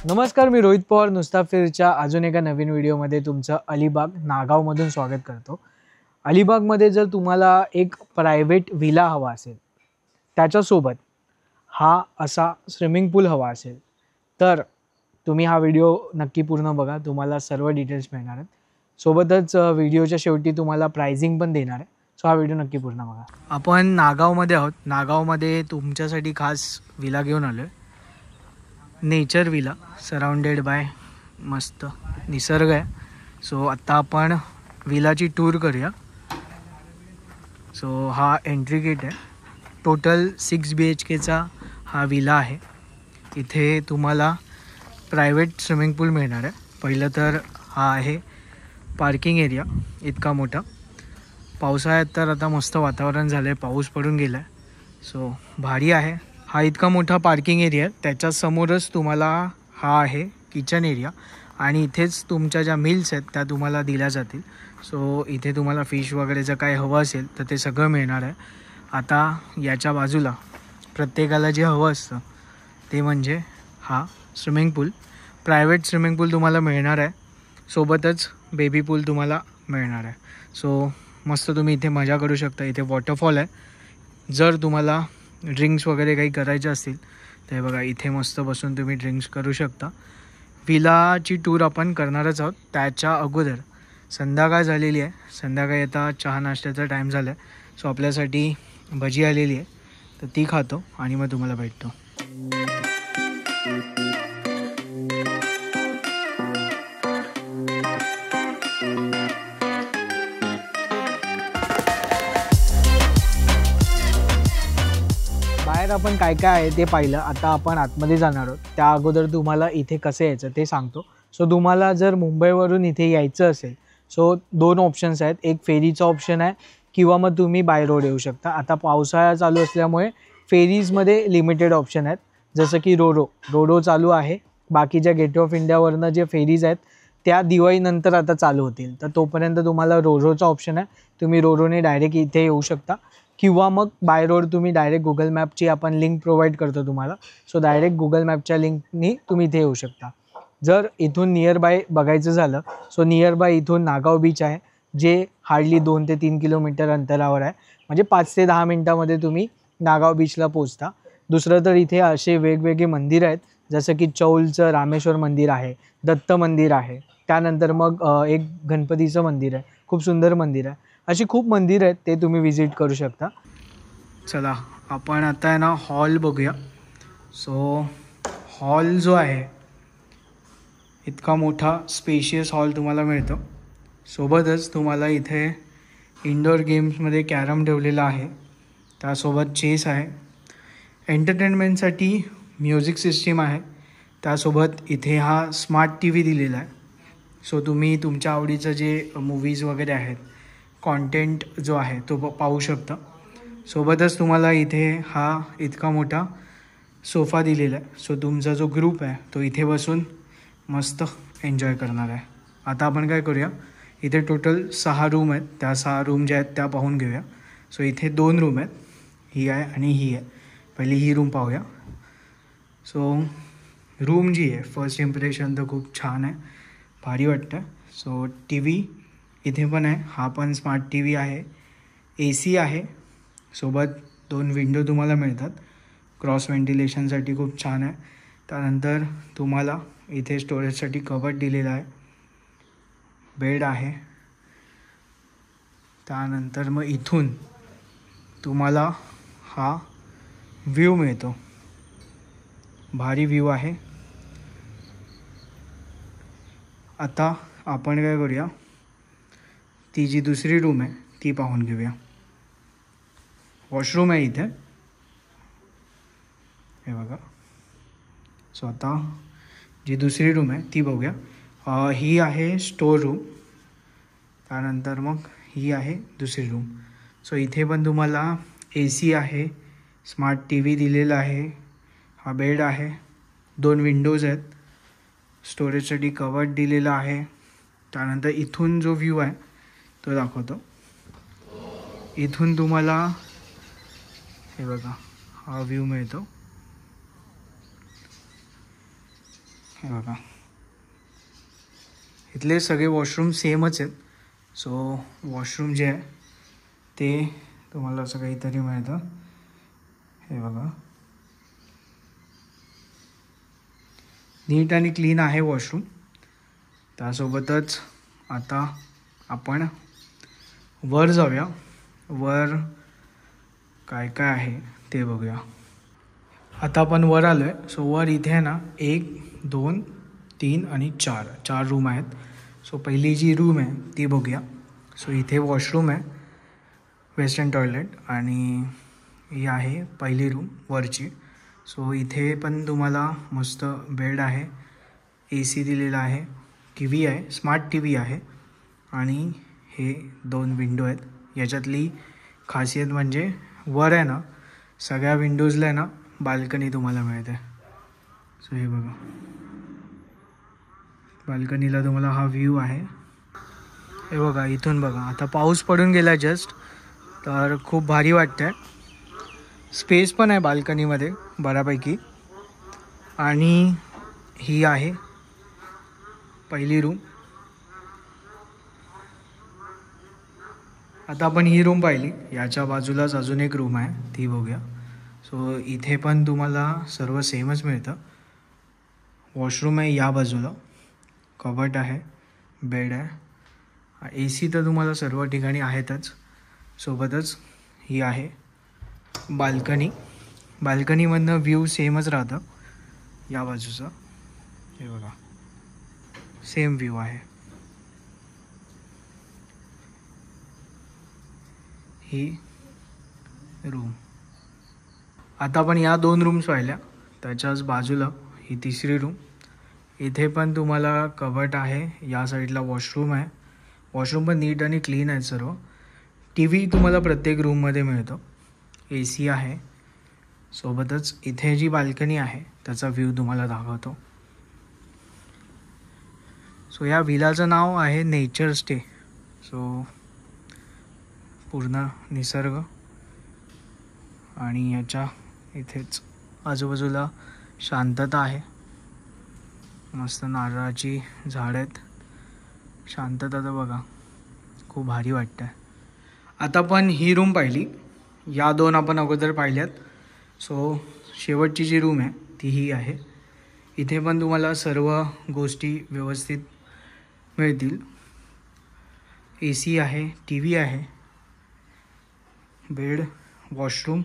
नमस्कार, मी रोहित पवार मुस्ताफिरच्या अजून एका नवीन व्हिडिओमध्ये तुमचं अलिबाग नागावमधून स्वागत करतो। अलिबागमध्ये जर तुम्हाला एक प्रायव्हेट विला हवा असेल, त्याच्यासोबत हा असा स्विमिंग पूल हवा असेल, तर तुम्ही हा व्हिडिओ नक्की पूर्ण बघा। तुम्हाला सर्व डिटेल्स मिळणार आहेत। सोबतच व्हिडिओच्या शेवटी तुम्हाला प्राइसिंग पण देणार आहे। सो हा व्हिडिओ नक्की पूर्ण बघा। आपण नागावमध्ये आहोत। नागावमध्ये तुमच्यासाठी खास विला घेऊन आलो आहे। नेचर विला, सराउंडेड बाय मस्त निसर्ग आहे। सो आता आपण विलाची टूर करूया। सो हा एंट्री गेट आहे। टोटल 6 BHKचा हा विला आहे। इथे तुम्हाला प्रायव्हेट स्विमिंग पूल मिळणार आहे। पहिलं तर हा आहे पार्किंग एरिया, इतका मोठा। पावसाळ्यात तर आता मस्त वातावरण झालं आहे, पाऊस पडून गेला आहे। सो भारी आहे। हा इतका मोठा पार्किंग एरिया आहे। त्याच्या समोरच तुम्हाला हा आहे किचन एरिया आणि इथेच तुमच्या ज्या मील्स आहेत त्या तुम्हाला दिल्या जातील। सो इथे तुम्हाला फिश वगैरे जर काय हवं असेल तर ते सगळं मिळणार आहे। आता याच्या बाजूला प्रत्येकाला जे हवं असतं ते म्हणजे हा स्विमिंग पूल, प्रायव्हेट स्विमिंग पूल तुम्हाला मिळणार आहे। सोबतच बेबी पूल तुम्हाला मिळणार आहे। सो मस्त तुम्ही इथे मजा करू शकता। इथे वॉटरफॉल आहे। जर तुम्हाला ड्रिंक्स वगैरे काही करायचे असतील तर बघा, इथे मस्त बसून तुम्ही ड्रिंक्स करू शकता। विलाची टूर आपण करणारच आहोत। त्याच्या अगोदर संध्याकाळ झालेली आहे। संध्याकाळी आता चहा नाश्त्याचा टाईम झाला आहे। सो आपल्यासाठी भजी आलेली आहे, तर ती खातो आणि मग तुम्हाला भेटतो। बाहेर आपण काय काय आहे ते पाहिलं। आता आपण आतमध्ये जाणार आहोत। त्या अगोदर तुम्हाला इथे कसं यायचं ते सांगतो। सो तुम्हाला जर मुंबईवरून इथे यायचं असेल, सो 2 ऑप्शन्स आहेत। एक फेरीचा ऑप्शन आहे किंवा मग तुम्ही बाय रोड येऊ शकता। आता पावसाळा चालू असल्यामुळे फेरीजमध्ये लिमिटेड ऑप्शन आहेत, जसं की रोरो चालू आहे। बाकीच्या गेट ऑफ इंडियावरनं जे फेरीज आहेत त्या दिवाळीनंतर आता चालू होतील, तर तोपर्यंत तुम्हाला रोरोचा ऑप्शन आहे। तुम्ही रोरोने डायरेक्ट इथे येऊ शकता किंवा मग बाय रोड तुम्ही डायरेक्ट गुगल मॅपची आपण लिंक प्रोव्हाइड करतो तुम्हाला। सो डायरेक्ट गुगल मॅपच्या लिंकनी तुम्ही इथे येऊ शकता। जर इथून नियर बाय बघायचं झालं, सो नियर बाय इथून नागाव बीच आहे, जे हार्डली 2 ते 3 किलोमीटर अंतरावर आहे। म्हणजे 5 ते 10 मिनटामध्ये तुम्ही नागाव बीचला पोहोचता। दुसरं तर इथे असे वेगवेगळे मंदिर आहेत, जसं की चौलचं रामेश्वर मंदिर आहे, दत्त मंदिर आहे, त्यानंतर मग एक गणपतीचं मंदिर आहे, खूप सुंदर मंदिर आहे। अशी खूप मंदिर आहेत, ते तुम्ही विजिट करू शकता। चला आपण आता आहे ना हॉल बघूया। सो हॉल जो आहे इतका मोठा स्पेशियस हॉल तुम्हाला मिळतो। सोबतच तुम्हाला इथे इंडोर गेम्समध्ये कॅरम ठेवलेला आहे, त्यासोबत चेस आहे। एंटरटेनमेंटसाठी म्युझिक सिस्टीम आहे। त्यासोबत इथे हा स्मार्ट TV दिलेला आहे। सो तुम्ही तुमच्या आवडीचं जे मूवीज वगैरे आहेत, कॉन्टेंट जो आहे तो पाहू शकता। सोबतच तुम्हाला इथे हा इतका मोठा सोफा दिलेला आहे। सो तुमचा जो ग्रुप आहे तो इथे बसून मस्त एन्जॉय करणार आहे। आता आपण काय करूया, इथे टोटल 6 रूम आहेत। त्या 6 रूम ज्या आहेत त्या पाहून घेऊया। सो इथे 2 रूम आहेत, ही आहे आणि ही आहे। पहिली ही रूम पाहूया। सो रूम जी आहे फर्स्ट इम्प्रेशन तर खूप छान आहे, भारी वाटतं। सो TV इथे पण आहे, हा पण स्मार्ट TV आहे। AC आहे, सोबत 2 विंडो तुम्हाला मिळतात, क्रॉस व्हेंटिलेशनसाठी खूप छान आहे। त्यानंतर तुम्हाला इथे स्टोरेजसाठी कबर्ड दिलेला आहे, बेड आहे। त्यानंतर मग इथून तुम्हाला हा व्ह्यू मिळतो, भारी व्ह्यू आहे। आता आपण काय करूया, ती जी दुसरी रूम आहे ती पाहून घेऊया। वॉशरूम आहे इथे, हे बघा। सो आता जी दुसरी रूम आहे ती बघूया। ही आहे स्टोर रूम, त्यानंतर मग ही आहे दुसरी रूम। सो इथे पण तुम्हाला AC आहे, स्मार्ट TV दिलेला आहे, हा बेड आहे, 2 विंडोज आहेत, स्टोरेजसाठी कबर्ड दिलेला आहे। त्यानंतर इथून जो व्ह्यू आहे तो दाखवतो। इथून तुम्हाला हे बघा हा व्ह्यू मिळतो, हे बघा, इथले सगळे वॉशरूम सेमच आहेत. सो वॉशरूम जे आहे ते तुम्हाला असं काहीतरी मिळतं. हे बघा, नीट आणि क्लीन आहे वॉशरूम. त्यासोबतच आता आपण वर जाऊया. वर काय काय आहे ते बघूया. आता आपण वर आलो आहे. सो वर इथे आहे ना 1, 2, 3 आणि 4 रूम आहेत. सो पहिली जी रूम आहे ती बघूया. सो इथे वॉशरूम आहे, वेस्टर्न टॉयलेट, आणि ही आहे पहिली रूम वरची. सो इथे पण तुम्हाला मस्त बेड आहे, AC दिलेला आहे, TV आहे, स्मार्ट TV आहे, आणि हे 2 विंडो आहेत. याच्यातली खासियत म्हणजे वर आहे ना सगळ्या विंडोजला आहे ना बाल्कनी तुम्हाला मिळते. सो हे बघा, बाल्कनीला तुम्हाला हा व्ह्यू आहे. हे बघा, इथून बघा. आता पाऊस पडून गेला जस्ट, तर खूप भारी वाटतं आहे. स्पेस पण आहे बाल्कनीमध्ये बऱ्यापैकी. आणि ही आहे पहिली रूम. आता आपण ही रूम पाहिली. याच्या बाजूलाच अजून एक रूम आहे, ती बघूया. सो इथे पण तुम्हाला सर्व सेमच मिळतं. वॉशरूम आहे या बाजूला, कबट आहे, बेड आहे, AC तर तुम्हाला सर्व ठिकाणी आहेतच. सोबतच ही आहे बाल्कनी. बाल्कनीमधनं व्ह्यू सेमच राहतं या बाजूचं. हे बघा, सेम व्ह्यू आहे. ही रूम. आता आपण या 2 रूम्स पाहिल्या. त्याच्याच बाजूला ही तिसरी रूम. इथे पण तुम्हाला कबट आहे, या साईडला वॉशरूम आहे. वॉशरूम पण नीट आणि क्लीन आहे सर्व. TV तुम्हाला प्रत्येक रूममध्ये मिळतो, AC आहे. सोबतच इथे जी बाल्कनी आहे त्याचा व्ह्यू तुम्हाला दाखवतो. सो या विलाचं नाव आहे नेचर स्टे. सो पूर्ण निसर्ग, आणि याच्या इथेच आजूबाजूला शांतता आहे. मस्त नारळाची झाडं आहेत, शांतता तर बघा, खूप भारी वाटतं आहे. आता पण ही रूम पाहिली. या 2 आपण अगोदर पाहिल्यात. सो शेवटची जी रूम आहे ती ही आहे. इथे पण तुम्हाला सर्व गोष्टी व्यवस्थित मिळतील. AC आहे, TV आहे, बेड, वॉशरूम.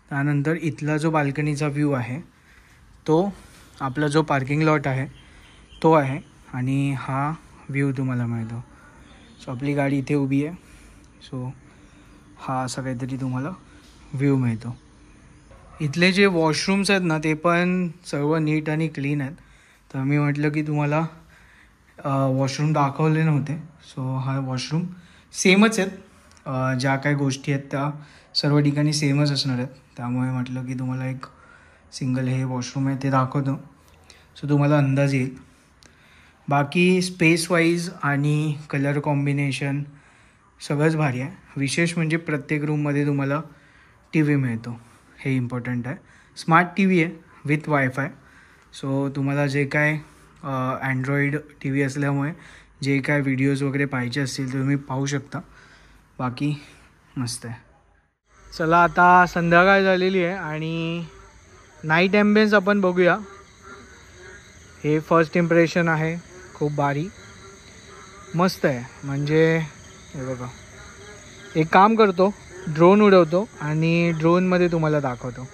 त्यानंतर इथला जो बाल्कनीचा व्ह्यू आहे तो आपला जो पार्किंग लॉट आहे तो आहे, आणि हा व्ह्यू तुम्हाला मिळतो. सो आपली गाडी इथे उभी आहे. सो हा असा काहीतरी तुम्हाला व्ह्यू मिळतो. इथले जे वॉशरूम्स आहेत ना ते पण सर्व नीट आणि क्लीन आहेत. तर मी म्हटलं की तुम्हाला वॉशरूम दाखवले नव्हते. सो हा वॉशरूम सेमच आहेत. ज्या काही गोष्टी आहेत त्या सर्व ठिकाणी सेमच असणार आहेत. त्यामुळे म्हटलं की तुम्हाला एक सिंगल हे वॉशरूम आहे ते दाखवतो, सो तुम्हाला अंदाज येईल. बाकी स्पेस वाईज आणि कलर कॉम्बिनेशन सगळंच भारी आहे. विशेष म्हणजे प्रत्येक रूममध्ये तुम्हाला TV मिळतो, हे इम्पॉर्टंट आहे. स्मार्ट TV आहे विथ वायफाय. सो तुम्हाला जे काय अँड्रॉईड TV असल्यामुळे जे काय व्हिडिओज वगैरे पाहिजे असतील ते तुम्ही पाहू शकता. बाकी मस्त आहे. चला, आता संध्याकाळ झालेली आहे आणि नाईट ॲम्बियन्स आपण बघूया. हे फर्स्ट इम्प्रेशन आहे, खूप भारी मस्त आहे. म्हणजे हे बघा, एक काम करतो, ड्रोन उडवतो आणि ड्रोनमध्ये तुम्हाला दाखवतो.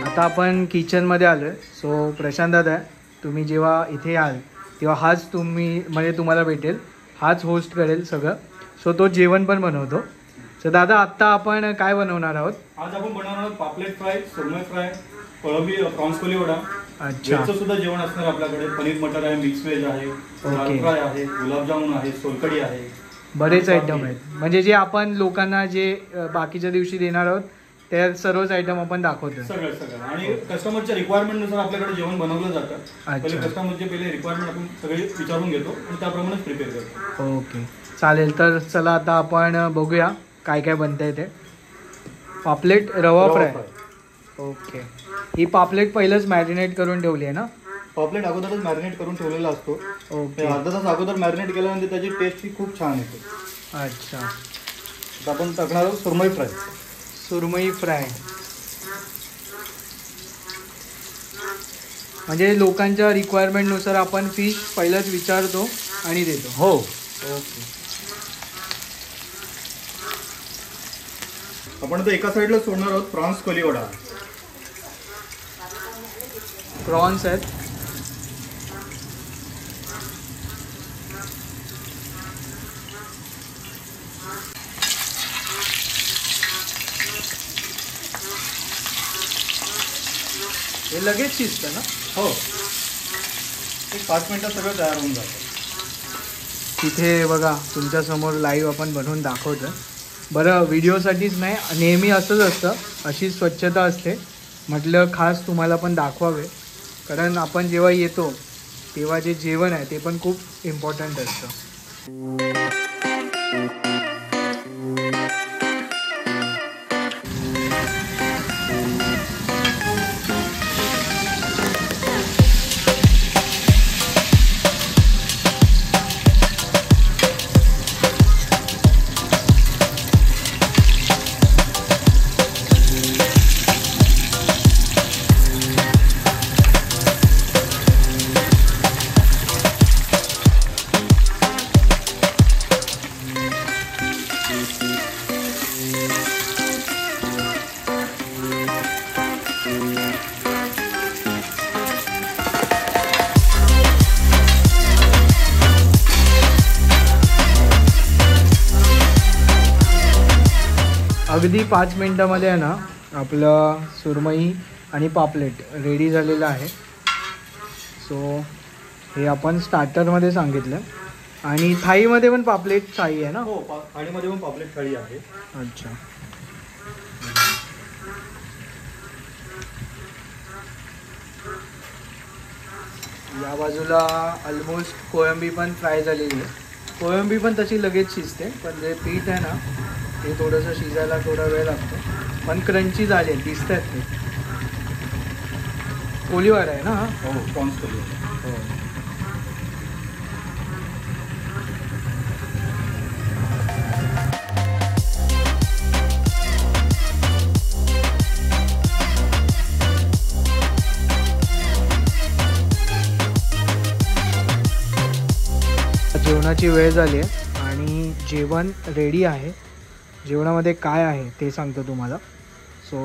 आता आपण किचनमध्ये आलो आहे. सो प्रशांत दादा, तुम्ही जेव्हा इथे याल तेव्हा हाच तुम्हाला भेटेल, हाच होस्ट करेल सगळं. सो तो जेवण पण बनवतो. सो दादा आत्ता आपण काय बनवणार आहोत? आज आपण बनवणार आहोत पापलेट फ्राय, सुरमई फ्राय, कोळंबी प्रॉन्स कोली वडा. अच्छा. व्हेजचं सुद्धा जेवण असणार आपल्याकडे. पनीर मटर आहे, मिक्स व्हेज आहे, दाल फ्राय आहे, गुलाबजामुन आहे, सोलकढी आहे. बरेच आयटम आहेत. म्हणजे जे आपण लोकांना जे बाकीच्या दिवशी देणार आहोत त्या सर्वच आयटम आपण दाखवतो. सगळं आणि कस्टमरच्या रिक्वायरमेंटनुसार आपल्याकडे जेवण बनवलं जातं. पहिले कस्टमरचे रिक्वायरमेंट आपण सगळे विचारून घेतो आणि त्याप्रमाणे प्रिपेअर करतो. ओके चालेल. तर चला आता आपण बघूया काय काय बनतंय ते. पापलेट रवा फ्राय. ओके. ही पापलेट पहिलंच मॅरिनेट करून ठेवली आहे ना? पापलेट अगोदरच मॅरिनेट करून ठेवलेला असतो. ओके. अर्धा तास अगोदर मॅरिनेट केल्यानंतर त्याची टेस्ट ही खूप छान येते. अच्छा. आता आपण टाकणार आहोत सुरमई फ्राय. सुरमई फ्राय म्हणजे लोकांच्या रिक्वायरमेंटनुसार आपण फिश पहिलंच विचारतो आणि देतो. हो. ओके. आपण आता एका साईडला सोडणार आहोत प्रॉन्स कोली वडा. प्रॉन्स आहेत. हे लगेच शिजतं ना? हो. एक 5 मिनिटात सगळं तयार होऊन जातं. तिथे बघा तुमच्यासमोर लाईव्ह आपण बनवून दाखवतो. बरं व्हिडिओसाठीच नाही, नेहमी असंच असतं, अशी स्वच्छता असते. म्हटलं खास तुम्हाला पण दाखवावे, कारण आपण जेव्हा येतो तेव्हा जे जेवण आहे ते पण खूप इम्पॉर्टंट असतं. अगदी 5 मिनटामध्ये आहे ना आपलं सुरमई आणि पापलेट रेडी झालेलं आहे. सो हे आपण स्टार्टरमध्ये सांगितलं. आणि थाळीमध्ये पण पापलेट थाळी आहे ना? हो, थाळीमध्ये पण पापलेट थाळी आहे. अच्छा. या बाजूला ऑलमोस्ट कोळंबी पण फ्राय झालेली आहे. कोळंबी पण तशी लगेच शिजते, पण जे पीठ आहे ना ते थोडंसं शिजायला थोडा वेळ लागतो, पण क्रंची झाले दिसत आहेत ते. कोलीवाडा आहे ना? हो, प्रॉन्स कोली. हो. जेवणाची वेळ झाली आहे आणि जेवण रेडी आहे. जेवणामध्ये काय आहे ते सांगतो तुम्हाला. सो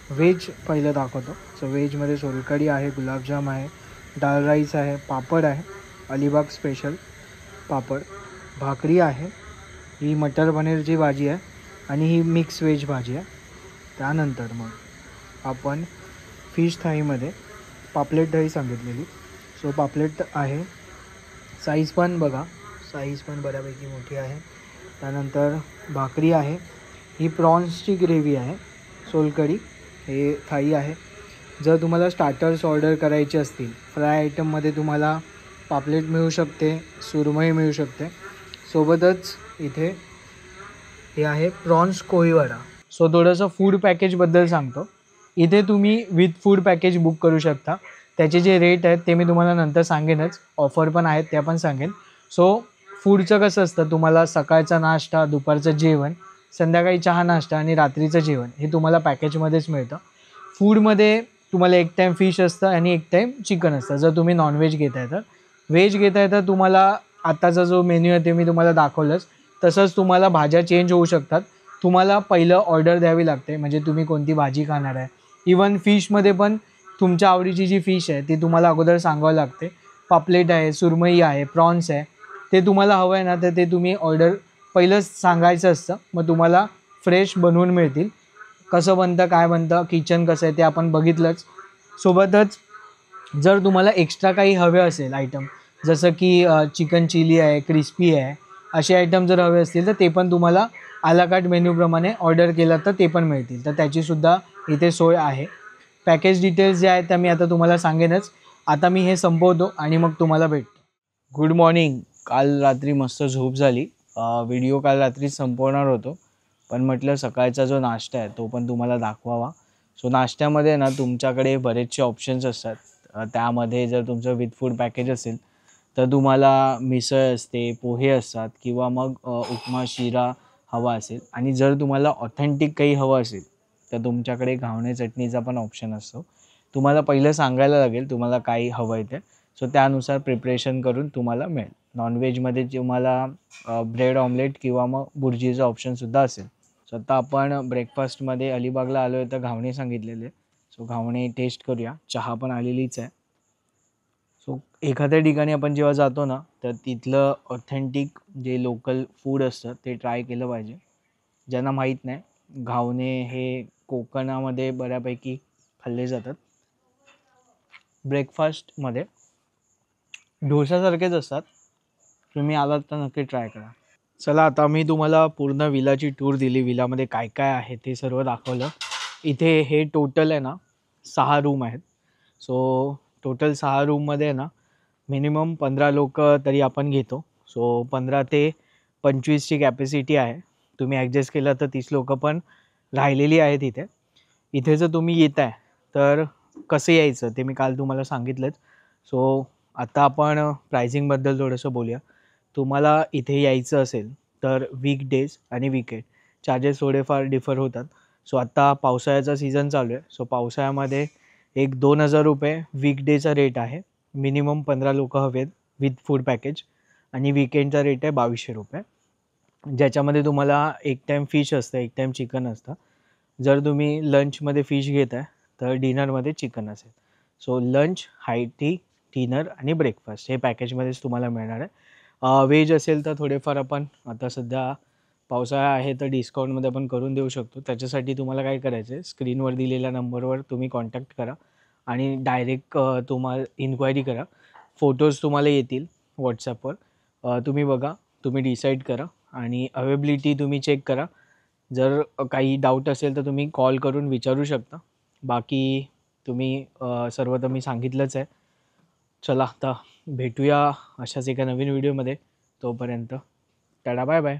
व्हेज पहिलं दाखवतो. सो व्हेजमध्ये सोलकढी आहे, गुलाबजाम आहे, डाळ राईस आहे, पापड आहे, अलिबाग स्पेशल पापड, भाकरी आहे, ही मटर पनीरची भाजी आहे आणि ही मिक्स व्हेज भाजी आहे. त्यानंतर मग आपण फिश थाळीमध्ये पापलेट थाळी सांगितलेली. सो पापलेट आहे, साईज पण बघा, साईज पण बऱ्यापैकी मोठी आहे. त्यानंतर भाकरी आहे, ही प्रॉन्सची ग्रेव्ही आहे, सोलकढी हे थाळी आहे. जर तुम्हाला स्टार्टर्स ऑर्डर करायचे असतील, फ्राय आयटममध्ये तुम्हाला पापलेट मिळू शकते, सुरमई मिळू शकते. सोबतच इथे हे आहे प्रॉन्स कोळीवाडा. सो थोडंसं फूड पॅकेजबद्दल सांगतो. इथे तुम्ही विथ फूड पॅकेज बुक करू शकता. त्याचे जे रेट आहेत ते मी तुम्हाला नंतर सांगेनच, ऑफर पण आहेत त्या पण सांगेन. सो फूडचं कसं असतं, तुम्हाला सकाळचा नाश्ता, दुपारचं जेवण, संध्याकाळी चहा नाश्ता आणि रात्रीचं जेवण हे तुम्हाला पॅकेजमध्येच मिळतं. फूडमध्ये तुम्हाला एक टाईम फिश असतं आणि एक टाईम चिकन असतं जर तुम्ही नॉनव्हेज घेताय तर. व्हेज घेताय तर तुम्हाला आत्ताचा जो मेन्यू आहे ते मी तुम्हाला दाखवलंच, तसंच तुम्हाला भाज्या चेंज होऊ शकतात. तुम्हाला पहिलं ऑर्डर द्यावी लागते, म्हणजे तुम्ही कोणती भाजी खाणार आहे. इवन फिशमध्ये पण तुमच्या आवडीची जी फिश आहे ती तुम्हाला अगोदर सांगावं लागते. पापलेट आहे, सुरमई आहे, प्रॉन्स आहे, ते तुम्हाला हवं आहे ना तर ते तुम्ही ऑर्डर पहिलंच सांगायचं असतं. मग तुम्हाला फ्रेश बनवून मिळतील. कसं बनतं काय बनतं किचन कसं आहे ते आपण बघितलंच. सोबतच जर तुम्हाला एक्स्ट्रा काही हवे असेल आयटम जसं की चिकन चिली आहे, क्रिस्पी आहे, असे आयटम जर हवे असतील तर ते पण तुम्हाला आला कार्ट मेन्यूप्रमाणे ऑर्डर केलं तर ते पण मिळतील. तर त्याचीसुद्धा इथे सोय आहे. पॅकेज डिटेल्स जे आहेत त्या मी आता तुम्हाला सांगेनच. आता मी हे संपवतो आणि मग तुम्हाला भेटतो. Good morning. काल रात्री मस्त झोप झाली. व्हिडिओ काल रात्री संपवणार होतो पण म्हटलं सकाळचा जो नाश्ता आहे तो पण तुम्हाला दाखवावा. सो नाश्त्यामध्ये ना तुमच्याकडे बरेचसे ऑप्शन्स असतात. त्यामध्ये जर तुमचं विथ फूड पॅकेज असेल तर तुम्हाला मिसळ असते, पोहे असतात किंवा मग उपमा शिरा हवा असेल आणि जर तुम्हाला ऑथेंटिक काही हवं असेल तर तुमच्याकडे घावणे चटणीचा पण ऑप्शन असतो. तुम्हाला पहिलं सांगायला लागेल तुम्हाला काही हवं आहे ते. सो त्यानुसार प्रिपरेशन करून तुम्हाला मिळेल. नॉनव्हेजमध्ये तुम्हाला ब्रेड ऑमलेट किंवा मग भुर्जीचा ऑप्शनसुद्धा असेल. सो आता आपण ब्रेकफास्टमध्ये अलिबागला आलो आहे तर घावणे सांगितलेले. सो घावणे टेस्ट करूया. चहा पण आलेलीच आहे. सो एखाद्या ठिकाणी आपण जेव्हा जातो ना तर तिथलं ऑथेंटिक जे लोकल फूड असतं ते ट्राय केलं पाहिजे. ज्यांना माहीत नाही घावणे हे कोकणामध्ये बऱ्यापैकी खाल्ले जातात. ब्रेकफास्टमध्ये डोशासारखेच असतात. तुम्ही आलात तर नक्की ट्राय करा. चला आता मी तुम्हाला पूर्ण विलाची टूर दिली. विलामध्ये काय काय आहे ते सर्व दाखवलं. इथे हे टोटल आहे ना 6 रूम आहेत. सो टोटल 6 रूममध्ये आहे ना मिनिमम 15 लोक तरी आपण घेतो. सो 15 ते 25ची कॅपॅसिटी आहे. तुम्ही ॲडजस्ट केलं तर 30 लोकं पण राहिलेली आहेत इथे. इथे जर तुम्ही येत आहे तर कसं यायचं ते मी काल तुम्हाला सांगितलंच. सो आता आपण प्रायझिंगबद्दल थोडंसं बोलूया. तुम्हाला इथे यायचं असेल तर वीकडेज आणि वीकेंड चार्जेस थोडेफार डिफर होतात. सो आत्ता पावसाळ्याचा सीझन चालू आहे. सो पावसाळ्यामध्ये एक 2,000 रुपये वीकडेचा रेट आहे. मिनिमम 15 लोकं हवेत विथ फूड पॅकेज आणि वीकेंडचा रेट आहे 2,200 रुपये. ज्याच्यामध्ये तुम्हाला एक टाईम फिश असतं, एक टाईम चिकन असतं. जर तुम्ही लंचमध्ये फिश घेताय तर डिनरमध्ये चिकन असेल. सो लंच, हाय टी, डिनर आणि ब्रेकफास्ट हे पॅकेजमध्येच तुम्हाला मिळणार आहे. व्हेज असेल तर थोडेफार आपण आता सध्या पावसाळा आहे तर डिस्काउंटमध्ये आपण करून देऊ शकतो. त्याच्यासाठी तुम्हाला काय करायचं आहे स्क्रीनवर दिलेल्या नंबरवर तुम्ही कॉन्टॅक्ट करा आणि डायरेक्ट तुम्हाला इन्क्वायरी करा. फोटोज तुम्हाला येतील व्हॉट्सॲपवर. तुम्ही बघा, तुम्ही डिसाईड करा आणि अवेबिलिटी तुम्ही चेक करा. जर काही डाऊट असेल तर तुम्ही कॉल करून विचारू शकता. बाकी तुम्ही सर्व तर मी सांगितलंच आहे. चला आता भेटूया अशाच एका नवीन व्हिडिओमध्ये. तोपर्यंत टाटा बाय बाय.